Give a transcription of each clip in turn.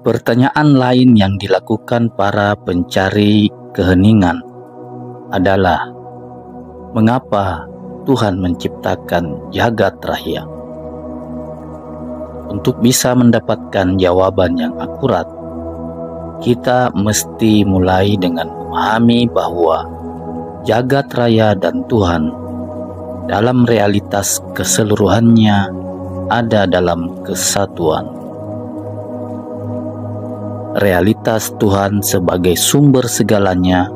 Pertanyaan lain yang dilakukan para pencari keheningan adalah, mengapa Tuhan menciptakan jagat raya? Untuk bisa mendapatkan jawaban yang akurat, kita mesti mulai dengan memahami bahwa jagat raya dan Tuhan dalam realitas keseluruhannya ada dalam kesatuan. Realitas Tuhan sebagai sumber segalanya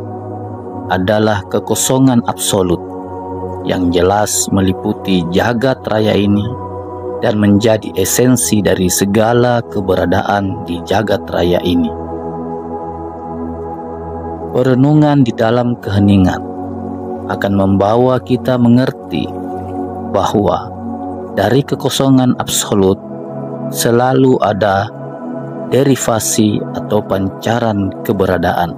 adalah kekosongan absolut yang jelas meliputi jagat raya ini dan menjadi esensi dari segala keberadaan di jagat raya ini. Perenungan di dalam keheningan akan membawa kita mengerti bahwa dari kekosongan absolut selalu ada derivasi atau pancaran keberadaan.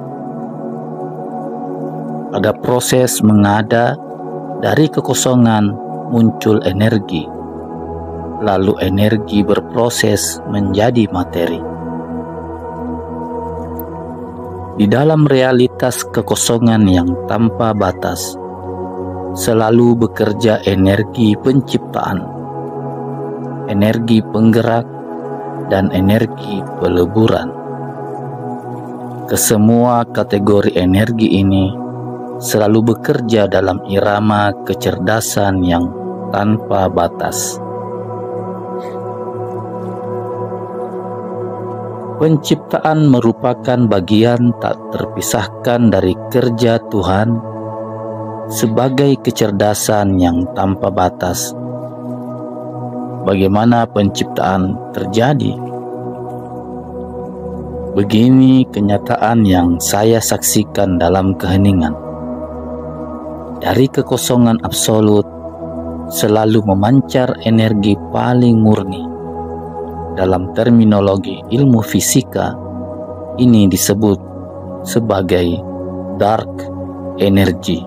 Pada proses mengada, dari kekosongan muncul energi, lalu energi berproses menjadi materi. Di dalam realitas kekosongan yang tanpa batas, selalu bekerja energi penciptaan, energi penggerak, dan energi peleburan. Kesemua kategori energi ini selalu bekerja dalam irama kecerdasan yang tanpa batas. Penciptaan merupakan bagian tak terpisahkan dari kerja Tuhan sebagai kecerdasan yang tanpa batas. Bagaimana penciptaan terjadi? Begini kenyataan yang saya saksikan dalam keheningan. Dari kekosongan absolut selalu memancar energi paling murni. Dalam terminologi ilmu fisika, ini disebut sebagai dark energy.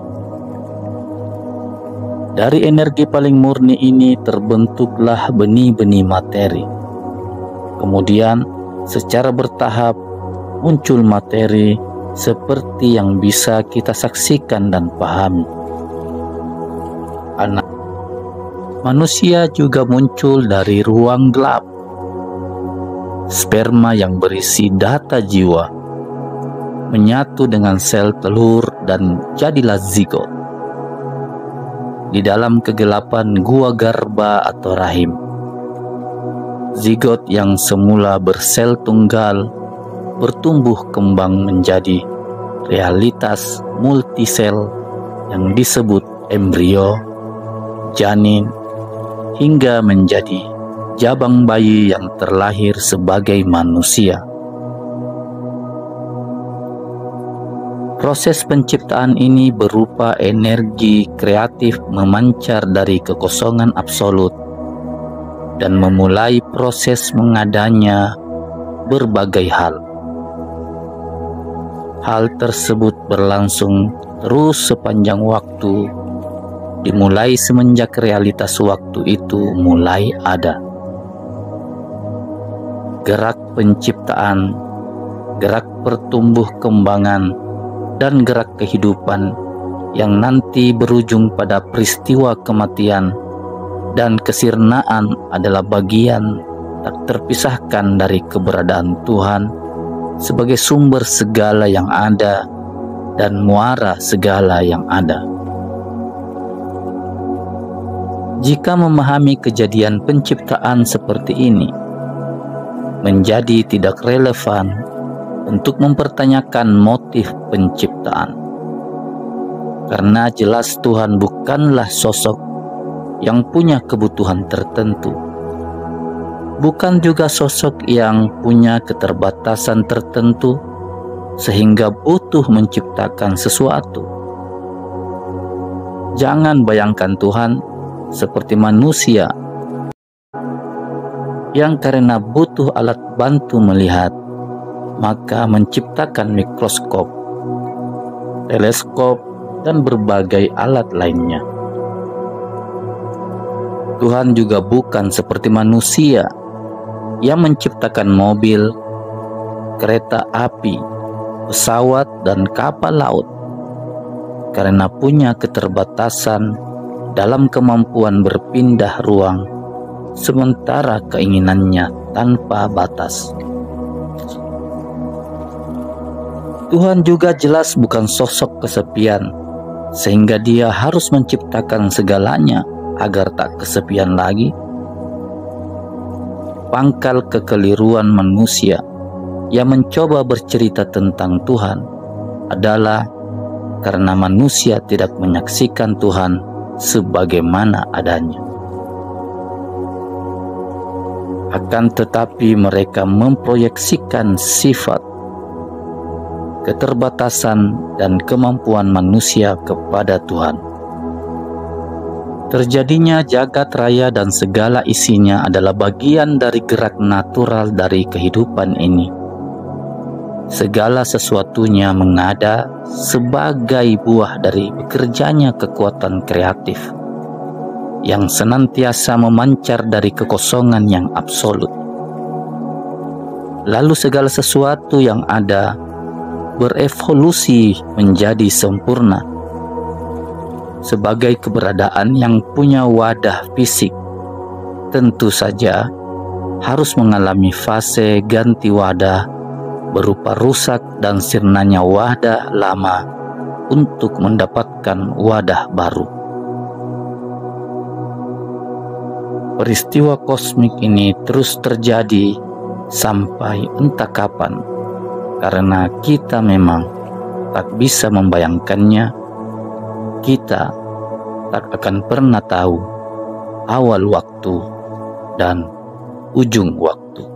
Dari energi paling murni ini terbentuklah benih-benih materi. Kemudian secara bertahap muncul materi seperti yang bisa kita saksikan dan pahami. Anak manusia juga muncul dari ruang gelap. Sperma yang berisi data jiwa menyatu dengan sel telur dan jadilah zigot. Di dalam kegelapan gua garba atau rahim, zigot yang semula bersel tunggal bertumbuh kembang menjadi realitas multisel yang disebut embrio, janin, hingga menjadi jabang bayi yang terlahir sebagai manusia. Proses penciptaan ini berupa energi kreatif memancar dari kekosongan absolut dan memulai proses mengadanya berbagai hal. Hal tersebut berlangsung terus sepanjang waktu, dimulai semenjak realitas waktu itu mulai ada. Gerak penciptaan, gerak pertumbuh kembangan, dan gerak kehidupan yang nanti berujung pada peristiwa kematian dan kesirnaan adalah bagian tak terpisahkan dari keberadaan Tuhan sebagai sumber segala yang ada dan muara segala yang ada. Jika memahami kejadian penciptaan seperti ini, menjadi tidak relevan untuk mempertanyakan motif penciptaan. Karena jelas Tuhan bukanlah sosok yang punya kebutuhan tertentu. Bukan juga sosok yang punya keterbatasan tertentu sehingga butuh menciptakan sesuatu. Jangan bayangkan Tuhan seperti manusia yang karena butuh alat bantu melihat, maka menciptakan mikroskop, teleskop, dan berbagai alat lainnya. Tuhan juga bukan seperti manusia yang menciptakan mobil, kereta api, pesawat, dan kapal laut, karena punya keterbatasan dalam kemampuan berpindah ruang, sementara keinginannya tanpa batas. Tuhan juga jelas bukan sosok kesepian, sehingga Dia harus menciptakan segalanya agar tak kesepian lagi. Pangkal kekeliruan manusia yang mencoba bercerita tentang Tuhan adalah karena manusia tidak menyaksikan Tuhan sebagaimana adanya. Akan tetapi mereka memproyeksikan sifat, keterbatasan, dan kemampuan manusia kepada Tuhan. Terjadinya jagat raya dan segala isinya adalah bagian dari gerak natural dari kehidupan ini. Segala sesuatunya mengada sebagai buah dari bekerjanya kekuatan kreatif yang senantiasa memancar dari kekosongan yang absolut. Lalu segala sesuatu yang ada berevolusi menjadi sempurna sebagai keberadaan yang punya wadah fisik. Tentu saja harus mengalami fase ganti wadah berupa rusak dan sirnanya wadah lama untuk mendapatkan wadah baru. Peristiwa kosmik ini terus terjadi sampai entah kapan, karena kita memang tak bisa membayangkannya. Kita tak akan pernah tahu awal waktu dan ujung waktu.